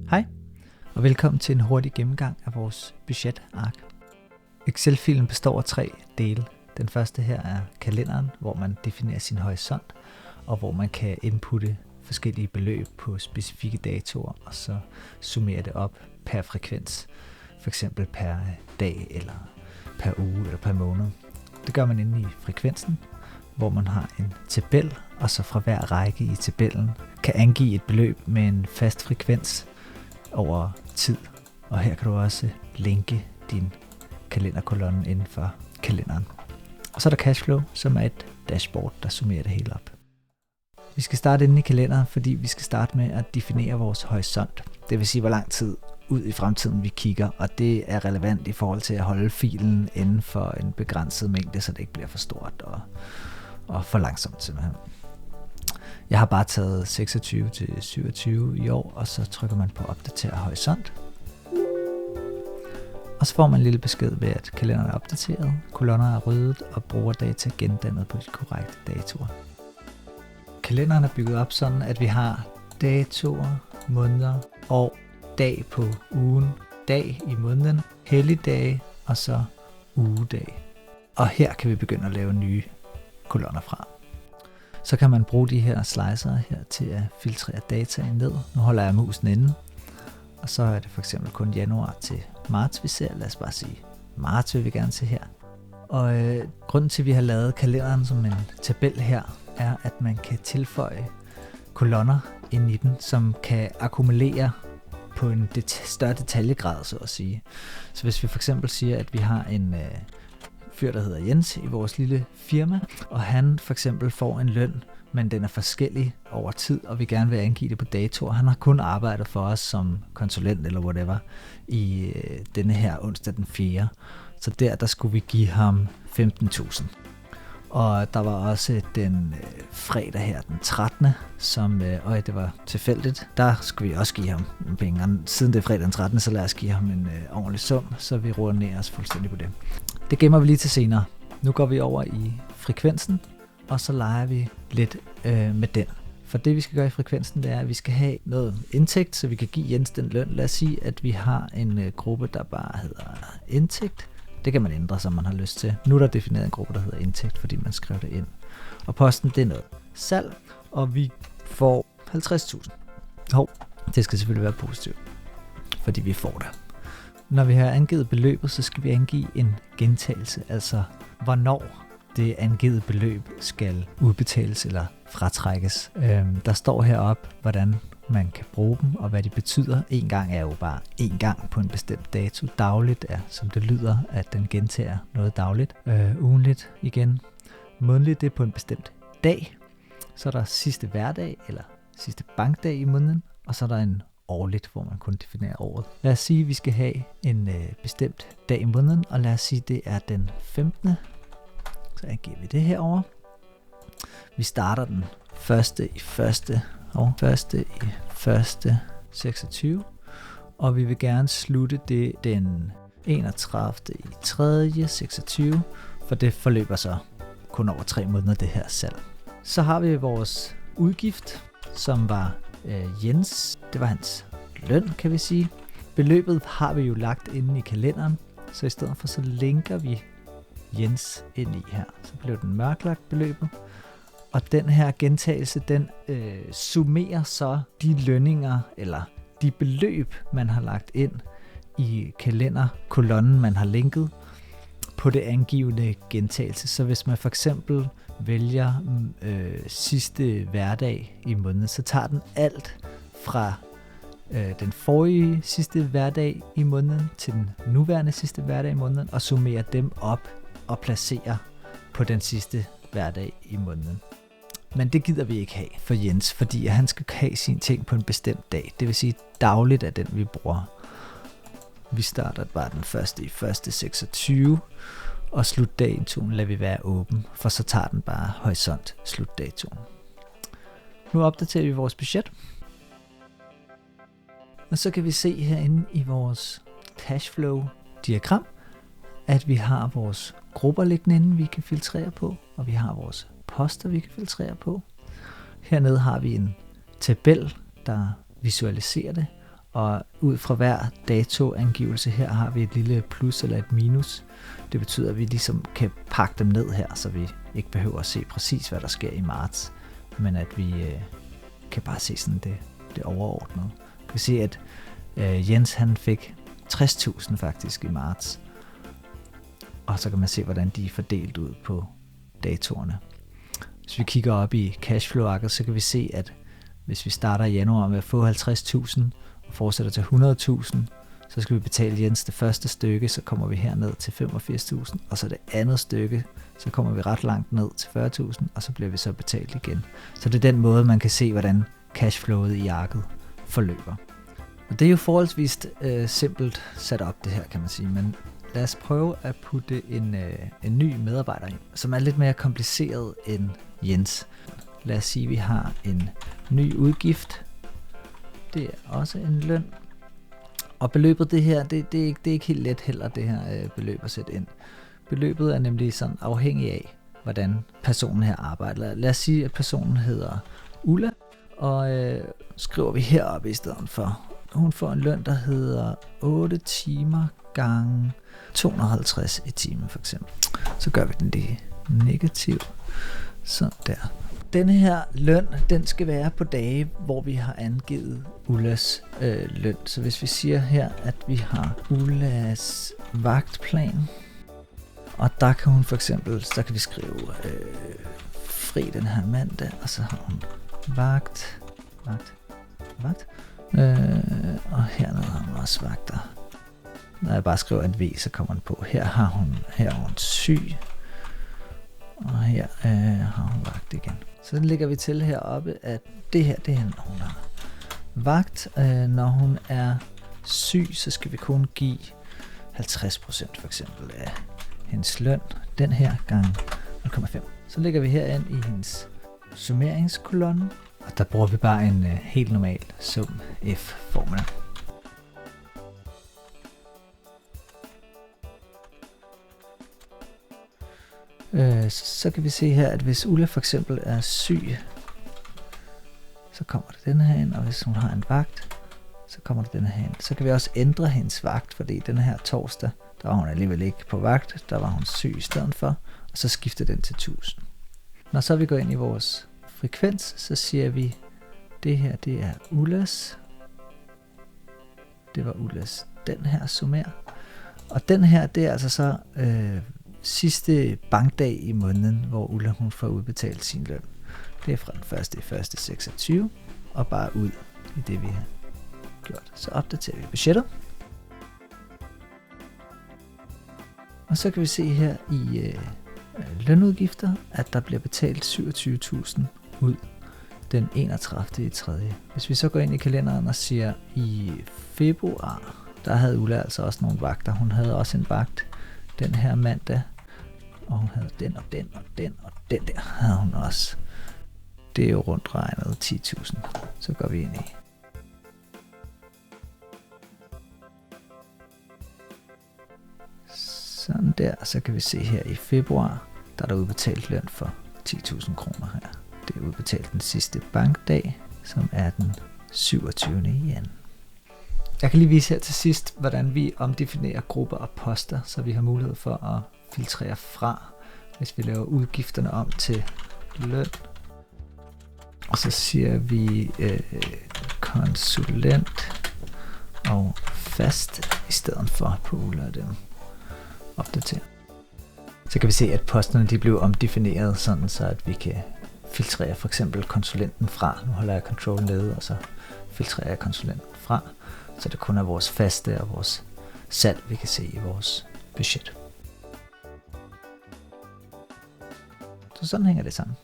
Hej, og velkommen til en hurtig gennemgang af vores budgetark. Excel-filen består af 3 dele. Den første her er kalenderen, hvor man definerer sin horisont, og hvor man kan inputte forskellige beløb på specifikke datoer, og så summere det op per frekvens, f.eks. per dag, eller per uge, eller per måned. Det gør man inde i frekvensen, hvor man har en tabel, og så fra hver række i tabellen kan angive et beløb med en fast frekvens over tid. Og her kan du også linke din kalenderkolonne inden for kalenderen. Og så er der cashflow, som er et dashboard, der summerer det hele op. Vi skal starte inde i kalenderen, fordi vi skal starte med at definere vores horisont. Det vil sige, hvor lang tid ud i fremtiden vi kigger, og det er relevant i forhold til at holde filen inden for en begrænset mængde, så det ikke bliver for stort og for langsomt simpelthen. Jeg har bare taget 26 til 27 i år, og så trykker man på opdatere horisont. Og så får man en lille besked ved, at kalenderen er opdateret, kolonner er ryddet og brugerdata gendannet på de korrekte datoer. Kalenderen er bygget op sådan, at vi har datoer, måneder og dag på ugen, dag i måneden, helligdage og så ugedag. Og her kan vi begynde at lave nye kolonner fra. Så kan man bruge de her slicer her til at filtrere dataen ned. Nu holder jeg musen inde, og så er det for eksempel kun januar til marts, vi ser. Lad os bare sige, marts vil vi gerne se her. Og grunden til, at vi har lavet kalenderen som en tabel her, er, at man kan tilføje kolonner ind i den, som kan akkumulere på en større detaljegrad, så at sige. Så hvis vi for eksempel siger, at vi har en fyr, der hedder Jens i vores lille firma, og han for eksempel får en løn, men den er forskellig over tid, og vi gerne vil angive det på datoer. Han har kun arbejdet for os som konsulent eller whatever i denne her onsdag den 4. Så der skulle vi give ham 15.000. Og der var også den fredag her, den 13., som, det var tilfældigt, der skulle vi også give ham penge. Og siden det er fredag den 13., så lad os give ham en ordentlig sum, så vi ruinerer os fuldstændig på det. Det gemmer vi lige til senere. Nu går vi over i frekvensen, og så leger vi lidt med den. For det vi skal gøre i frekvensen, det er, at vi skal have noget indtægt, så vi kan give Jens den løn. Lad os sige, at vi har en gruppe, der bare hedder indtægt. Det kan man ændre, som man har lyst til. Nu er der defineret en gruppe, der hedder indtægt, fordi man skriver det ind. Og posten, det er noget salg, og vi får 50.000. Det skal selvfølgelig være positivt, fordi vi får det. Når vi har angivet beløbet, så skal vi angive en gentagelse, altså hvornår det angivede beløb skal udbetales eller fratrækkes. Der står heroppe, hvordan man kan bruge dem, og hvad de betyder. En gang er jo bare en gang på en bestemt dato. Dagligt er, som det lyder, at den gentager noget dagligt. Ugenligt igen. Månedligt, det er på en bestemt dag. Så er der sidste hverdag, eller sidste bankdag i måneden, og så er der en årligt, hvor man kun definerer året. Lad os sige, at vi skal have en bestemt dag i måneden, og lad os sige, at det er den 15. Så angiver vi det herover. Vi starter den første i første 26, og vi vil gerne slutte det den 31. i 3. 26, for det forløber så kun over 3 måneder det her salg. Så har vi vores udgift, som var Jens. Det var hans løn, kan vi sige. Beløbet har vi jo lagt inde i kalenderen, så i stedet for så linker vi Jens ind i her. Så blev den mørklagt beløbet. Og den her gentagelse, den summerer så de lønninger, eller de beløb, man har lagt ind i kalenderkolonnen, man har linket på det angivende gentagelse. Så hvis man for eksempel vælger sidste hverdag i måneden, så tager den alt fra den forrige sidste hverdag i måneden til den nuværende sidste hverdag i måneden, og summerer dem op og placerer på den sidste hverdag i måneden. Men det gider vi ikke have for Jens, fordi han skal have sine ting på en bestemt dag. Det vil sige, dagligt er den, vi bruger. Vi starter bare den første i 26, og slutdatoen lader vi være åben, for så tager den bare horisont slutdatoen. Nu opdaterer vi vores budget. Og så kan vi se herinde i vores cashflow-diagram, at vi har vores grupper liggende inde, vi kan filtrere på, og vi har vores poster, vi kan filtrere på. Hernede har vi en tabel, der visualiserer det, Og ud fra hver datoangivelse her har vi et lille plus eller et minus. Det betyder, at vi ligesom kan pakke dem ned her, så vi ikke behøver at se præcis, hvad der sker i marts, men at vi kan bare se sådan det overordnede. Vi kan se, at Jens han fik 60.000 faktisk i marts, og så kan man se, hvordan de er fordelt ud på datorerne. Hvis vi kigger op i cashflow-arket, så kan vi se, at hvis vi starter i januar med at få 50.000 og fortsætter til 100.000, så skal vi betale Jens det første stykke, så kommer vi herned til 85.000, og så det andet stykke, så kommer vi ret langt ned til 40.000, og så bliver vi så betalt igen. Så det er den måde, man kan se, hvordan cashflowet i arket forløber. Og det er jo forholdsvis simpelt sat op det her, kan man sige, men lad os prøve at putte en ny medarbejder ind, som er lidt mere kompliceret end Jens. Lad os sige, at vi har en ny udgift. Det er også en løn. Og beløbet det her, det er ikke helt let heller, det her beløb at sætte ind. Beløbet er nemlig sådan afhængig af, hvordan personen her arbejder. Lad os sige, at personen hedder Ulla, og skriver vi heroppe i stedet for. Hun får en løn, der hedder 8 timer gange 250 i timen for eksempel. Så gør vi den lige negativ. Sådan der. Denne her løn, den skal være på dage, hvor vi har angivet Ullas løn. Så hvis vi siger her, at vi har Ullas vagtplan, og der kan hun for eksempel, så kan vi skrive fri den her mandag, og så har hun vagt. Og hernede har hun også vagter. Når jeg bare skriver en V, så kommer den på. Her er hun syg, og her har hun vagt igen. Så lægger vi til heroppe, at det her, det er, når hun har vagt. Når hun er syg, så skal vi kun give 50% for eksempel af hendes løn. Den her gange 0,5. Så lægger vi her ind i hendes summeringskolonne, og der bruger vi bare en helt normal sum F-formel. Så kan vi se her, at hvis Ulla for eksempel er syg, så kommer der den her ind, og hvis hun har en vagt, så kommer der den her ind. Så kan vi også ændre hendes vagt, fordi den her torsdag, der var hun alligevel ikke på vagt, der var hun syg i stedet for, og så skifter den til 1000. Når så vi går ind i vores frekvens, så siger vi, det her, det er Ullas. Det var Ullas den her summer. Og den her, det er altså så sidste bankdag i måneden, hvor Ulla hun får udbetalt sin løn. Det er fra den 1.1.26 og bare ud i det, vi har gjort. Så opdaterer vi budgettet. Og så kan vi se her i lønudgifter, at der bliver betalt 27.000 ud den 31.3. Hvis vi så går ind i kalenderen og siger i februar, der havde Ulla altså også nogle vagter. Hun havde også en vagt den her mandag, og hun havde den og den og den og den der havde hun også. Det er jo rundt regnet 10.000. Så går vi ind i. Sådan der, så kan vi se her i februar, der er der udbetalt løn for 10.000 kroner her. Det er udbetalt den sidste bankdag, som er den 27. jan. Jeg kan lige vise her til sidst, hvordan vi omdefinerer grupper og poster, så vi har mulighed for at filtrere fra, hvis vi laver udgifterne om til løn. Og så siger vi konsulent og fast i stedet for på Ulla og dem opdatere. Så kan vi se, at posterne de blev omdefineret sådan, så at vi kan filtrere for eksempel konsulenten fra. Nu holder jeg control nede, og så filtrerer jeg konsulenten fra, så det kun er vores faste og vores salg, vi kan se i vores budget. Så sådan hænger det sammen.